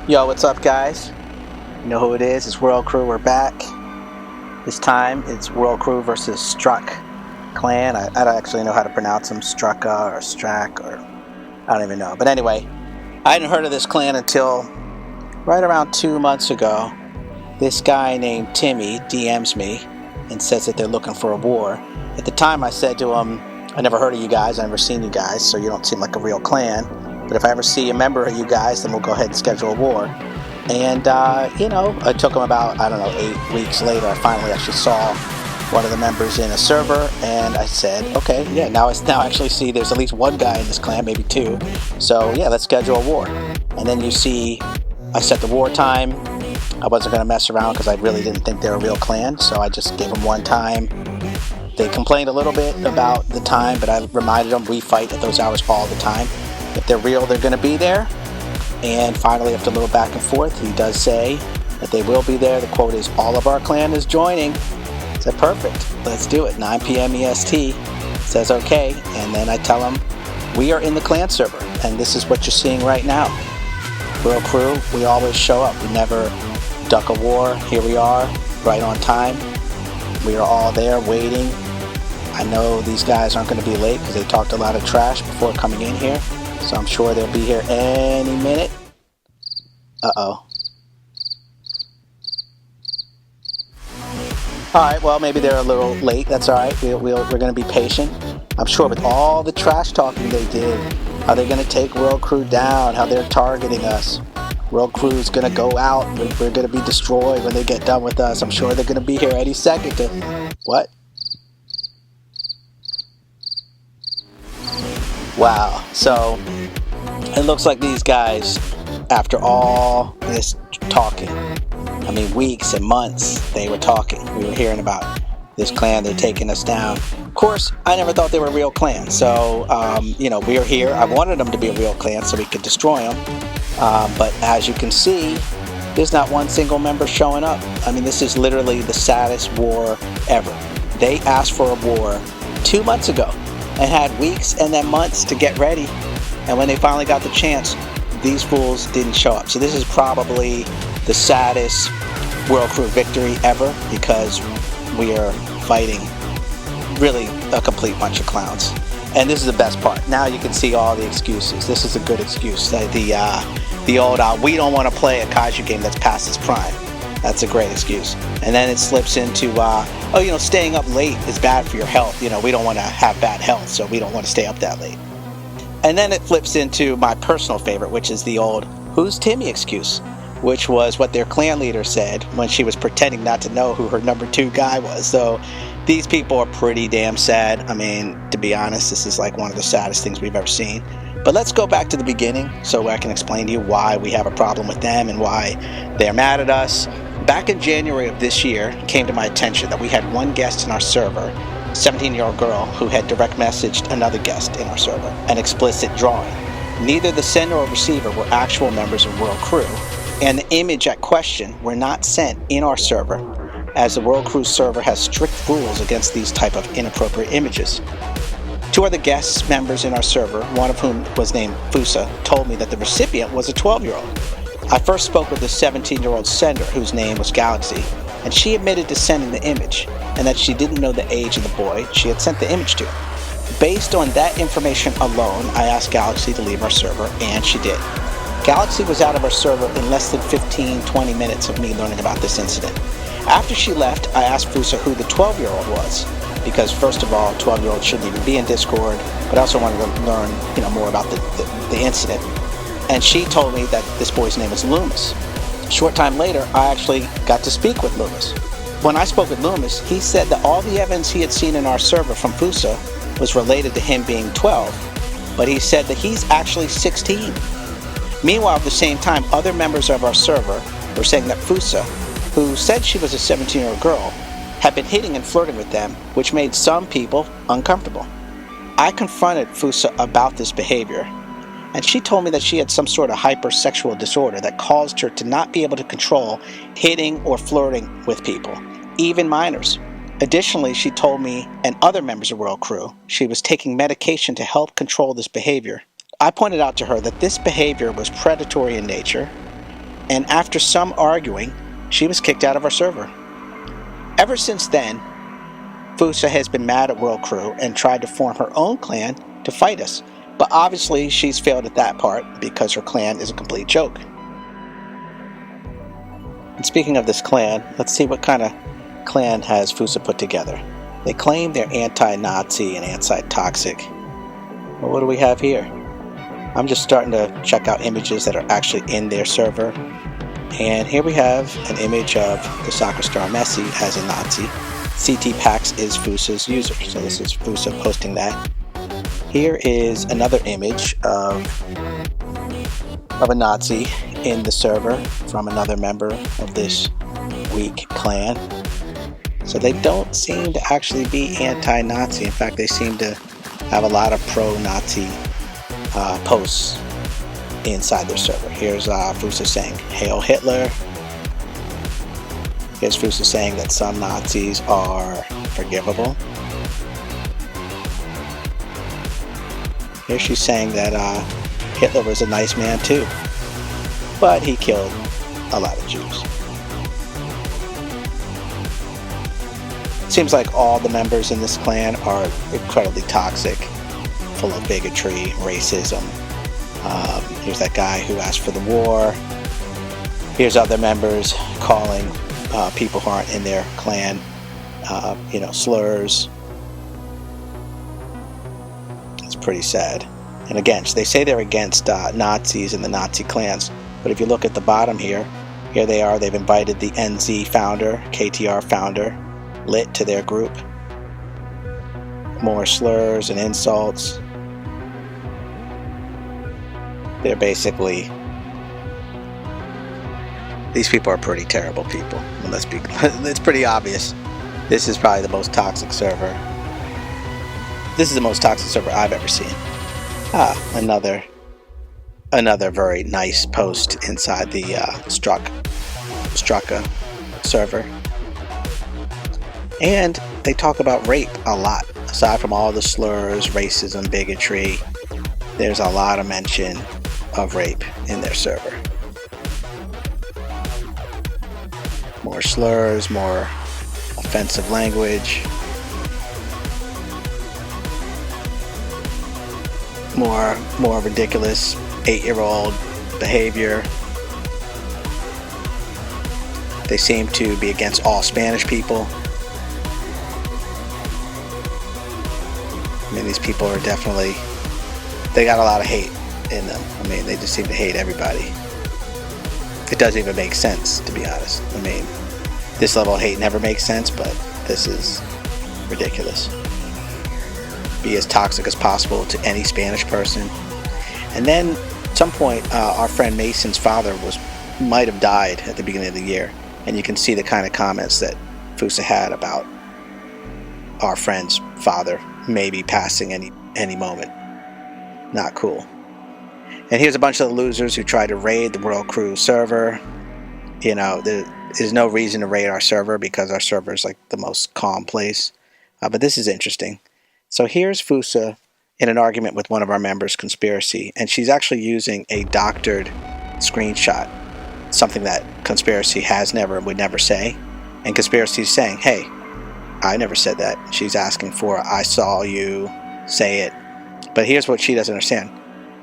Yo, what's up, guys? You know who it is? It's WorldCrew. We're back. This time, it's WorldCrew versus Strakh Clan. I don't actually know how to pronounce them. Strakha or Strakh, or I don't even know. But anyway, I hadn't heard of this clan until right around 2 months ago. This guy named Timmy DMs me and says that they're looking for a war. At the time, I said to him, I never heard of you guys. I've never seen you guys, so you don't seem like a real clan. But if I ever see a member of you guys, then we'll go ahead and schedule a war. And, it took them about, 8 weeks later, I finally actually saw one of the members in a server, and I said, okay, yeah, now actually see there's at least one guy in this clan, maybe two. So, yeah, let's schedule a war. And then you see, I set the war time. I wasn't going to mess around because I really didn't think they were a real clan, so I just gave them one time. They complained a little bit about the time, but I reminded them we fight at those hours all the time. If they're real, they're going to be there. And finally, after a little back and forth, he does say that they will be there. The quote is, all of our clan is joining. I said, perfect. Let's do it. 9 p.m. EST. Says, okay. And then I tell him, we are in the clan server. And this is what you're seeing right now. WorldCrew, we always show up. We never duck a war. Here we are, right on time. We are all there waiting. I know these guys aren't going to be late because they talked a lot of trash before coming in here. So I'm sure they'll be here any minute. Uh-oh. Alright, well, maybe they're a little late. That's alright. We're going to be patient. I'm sure with all the trash talking they did, how they're going to take WorldCrew down, how they're targeting us. WorldCrew's going to go out. We're going to be destroyed when they get done with us. I'm sure they're going to be here any second to... What? Wow. So, it looks like these guys, after all this talking, weeks and months, they were talking. We were hearing about this clan, they're taking us down. Of course, I never thought they were a real clan. So, we are here. I wanted them to be a real clan so we could destroy them. But as you can see, there's not one single member showing up. This is literally the saddest war ever. They asked for a war 2 months ago and had weeks and then months to get ready. And when they finally got the chance, these fools didn't show up. So this is probably the saddest WorldCrew victory ever, because we are fighting really a complete bunch of clowns. And this is the best part. Now you can see all the excuses. This is a good excuse. The old, we don't want to play a Kaiju game that's past its prime. That's a great excuse. And then it slips into, staying up late is bad for your health. We don't want to have bad health, so we don't want to stay up that late. And then it flips into my personal favorite, which is the old, who's Timmy excuse, which was what their clan leader said when she was pretending not to know who her number 2 guy was. So these people are pretty damn sad. To be honest, this is like one of the saddest things we've ever seen. But let's go back to the beginning so I can explain to you why we have a problem with them and why they're mad at us. Back in January of this year, it came to my attention that we had one guest in our server, a 17-year-old girl who had direct messaged another guest in our server, an explicit drawing. Neither the sender or receiver were actual members of WorldCrew, and the image at question were not sent in our server, as the WorldCrew server has strict rules against these type of inappropriate images. 2 other guest members in our server, one of whom was named Fusa, told me that the recipient was a 12-year-old. I first spoke with the 17-year-old sender, whose name was Galaxy, and she admitted to sending the image, and that she didn't know the age of the boy she had sent the image to. Based on that information alone, I asked Galaxy to leave our server, and she did. Galaxy was out of our server in less than 15-20 minutes of me learning about this incident. After she left, I asked Fusa who the 12-year-old was, because first of all, 12-year-olds shouldn't even be in Discord, but I also wanted to learn more about the incident. And she told me that this boy's name was Loomis. A short time later, I actually got to speak with Loomis. When I spoke with Loomis, he said that all the evidence he had seen in our server from Fusa was related to him being 12, but he said that he's actually 16. Meanwhile, at the same time, other members of our server were saying that Fusa, who said she was a 17-year-old girl, had been hitting and flirting with them, which made some people uncomfortable. I confronted Fusa about this behavior, and she told me that she had some sort of hypersexual disorder that caused her to not be able to control hitting or flirting with people, even minors. Additionally, she told me and other members of WorldCrew she was taking medication to help control this behavior. I pointed out to her that this behavior was predatory in nature, and after some arguing, she was kicked out of our server. Ever since then, Fusa has been mad at WorldCrew and tried to form her own clan to fight us, but obviously she's failed at that part because her clan is a complete joke. And speaking of this clan, let's see what kind of clan has Fusa put together. They claim they're anti-Nazi and anti-toxic. Well, what do we have here? I'm just starting to check out images that are actually in their server. And here we have an image of the soccer star Messi as a Nazi. CT Pax is Fusa's user, so this is Fusa posting that. Here is another image of a Nazi in the server from another member of this weak clan. So they don't seem to actually be anti-Nazi. In fact, they seem to have a lot of pro-Nazi posts inside their server. Here's Fusa saying, "Hail Hitler." Here's Fusa saying that some Nazis are forgivable. Here she's saying that Hitler was a nice man too, but he killed a lot of Jews. It seems like all the members in this clan are incredibly toxic, full of bigotry, racism. Here's that guy who asked for the war. Here's other members calling people who aren't in their clan, slurs. It's pretty sad. And again, they say they're against Nazis and the Nazi clans, but if you look at the bottom here they are. They've invited the NZ founder, KTR founder, Lit, to their group. More slurs and insults. They're basically, these people are pretty terrible people. It's pretty obvious. This is probably the most toxic server. This is the most toxic server I've ever seen. Another very nice post inside the Strakh server. And they talk about rape a lot. Aside from all the slurs, racism, bigotry, there's a lot of mention of rape in their server. More slurs, more offensive language, more ridiculous 8-year-old behavior. They seem to be against all Spanish people. I mean, these people are definitely, they got a lot of hate in them. I mean, they just seem to hate everybody. It doesn't even make sense, to be honest. I mean, this level of hate never makes sense, but this is ridiculous. Be as toxic as possible to any Spanish person. And then at some point, our friend Mason's father might have died at the beginning of the year, and you can see the kind of comments that Fusa had about our friend's father maybe passing any moment. Not cool. And here's a bunch of the losers who tried to raid the WorldCrew server. You know, there's no reason to raid our server because our server is like the most calm place. But this is interesting. So here's Fusa in an argument with one of our members, Conspiracy, and she's actually using a doctored screenshot, something that Conspiracy has never and would never say. And Conspiracy is saying, "Hey, I never said that." She's asking for, "I saw you say it." But here's what she doesn't understand.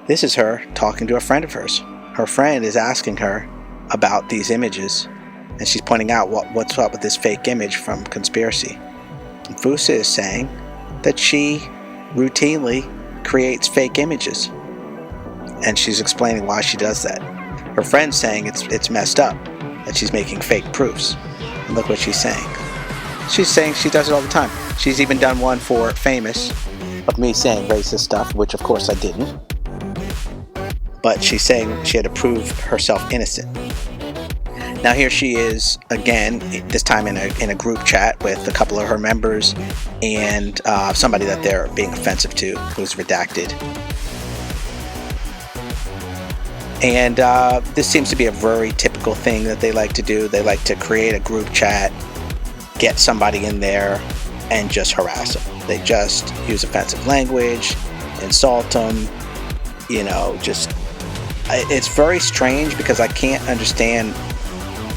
This is her talking to a friend of hers. Her friend is asking her about these images, and she's pointing out what's up with this fake image from Conspiracy. And Fusa is saying that she routinely creates fake images, and she's explaining why she does that. Her friend's saying it's messed up that she's making fake proofs. And look what she's saying. She's saying she does it all the time. She's even done one for Famous of me saying racist stuff, which of course I didn't. But she's saying she had to prove herself innocent. Now here she is again, this time in a group chat with a couple of her members and somebody that they're being offensive to, who's redacted. And this seems to be a very typical thing that they like to do. They like to create a group chat, get somebody in there, and just harass them. They just use offensive language, insult them, just it's very strange because I can't understand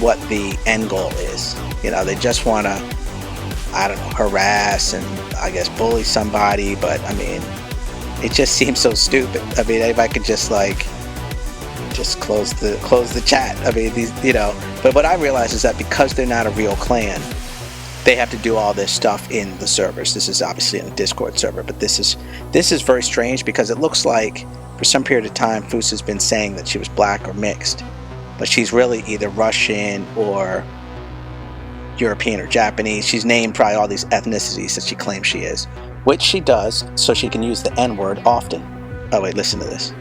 what the end goal is. You know, they just want to, I don't know, harass and I guess bully somebody, but I mean, it just seems so stupid. I mean, if I could just like just close the chat. I mean, these, you know, but what I realize is that because they're not a real clan, they have to do all this stuff in the servers. This is obviously in a Discord server, but this is very strange because it looks like for some period of time Fusa's been saying that she was black or mixed, but she's really either Russian or European or Japanese. She's named probably all these ethnicities that she claims she is, which she does so she can use the N-word often. Oh wait, listen to this.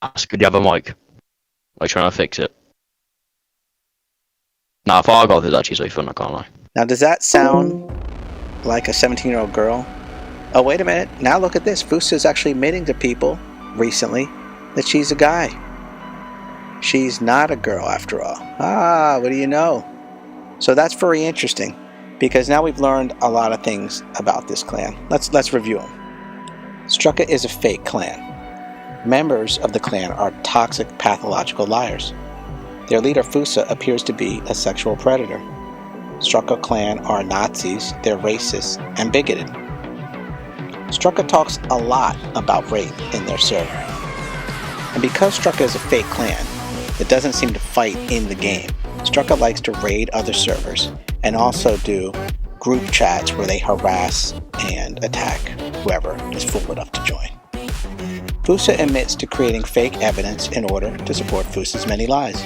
That's good. You have a mic. I'm trying to fix it. Nah, if I got this actually so fun, I can't lie. Now, does that sound like a 17-year-old girl? Oh, wait a minute. Now look at this. Fusa is actually admitting to people recently that she's a guy. She's not a girl after all. Ah, what do you know? So that's very interesting because now we've learned a lot of things about this clan. Let's review them. Strakh is a fake clan. Members of the clan are toxic, pathological liars. Their leader Fusa appears to be a sexual predator. Strakh Clan are Nazis, they're racist and bigoted. Strakh talks a lot about rape in their server. And because Strakh is a fake clan that doesn't seem to fight in the game, Strakh likes to raid other servers and also do group chats where they harass and attack whoever is fool enough to join. Fusa admits to creating fake evidence in order to support Fusa's many lies.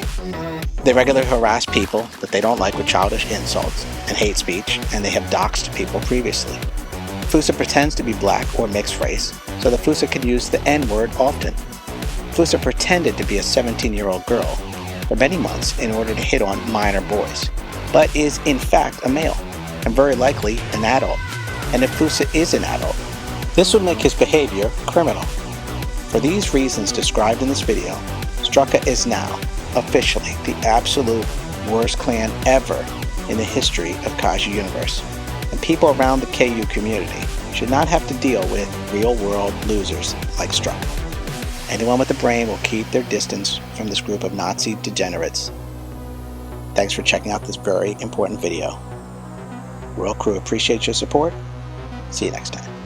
They regularly harass people that they don't like with childish insults and hate speech, and they have doxed people previously. Fusa pretends to be black or mixed race, so that Fusa can use the N-word often. Fusa pretended to be a 17-year-old girl for many months in order to hit on minor boys, but is in fact a male, and very likely an adult. And if Fusa is an adult, this would make his behavior criminal. For these reasons described in this video, Strakh is now officially the absolute worst clan ever in the history of Kaiju Universe, and people around the KU community should not have to deal with real-world losers like Strakh. Anyone with a brain will keep their distance from this group of Nazi degenerates. Thanks for checking out this very important video. WorldCrew appreciates your support. See you next time.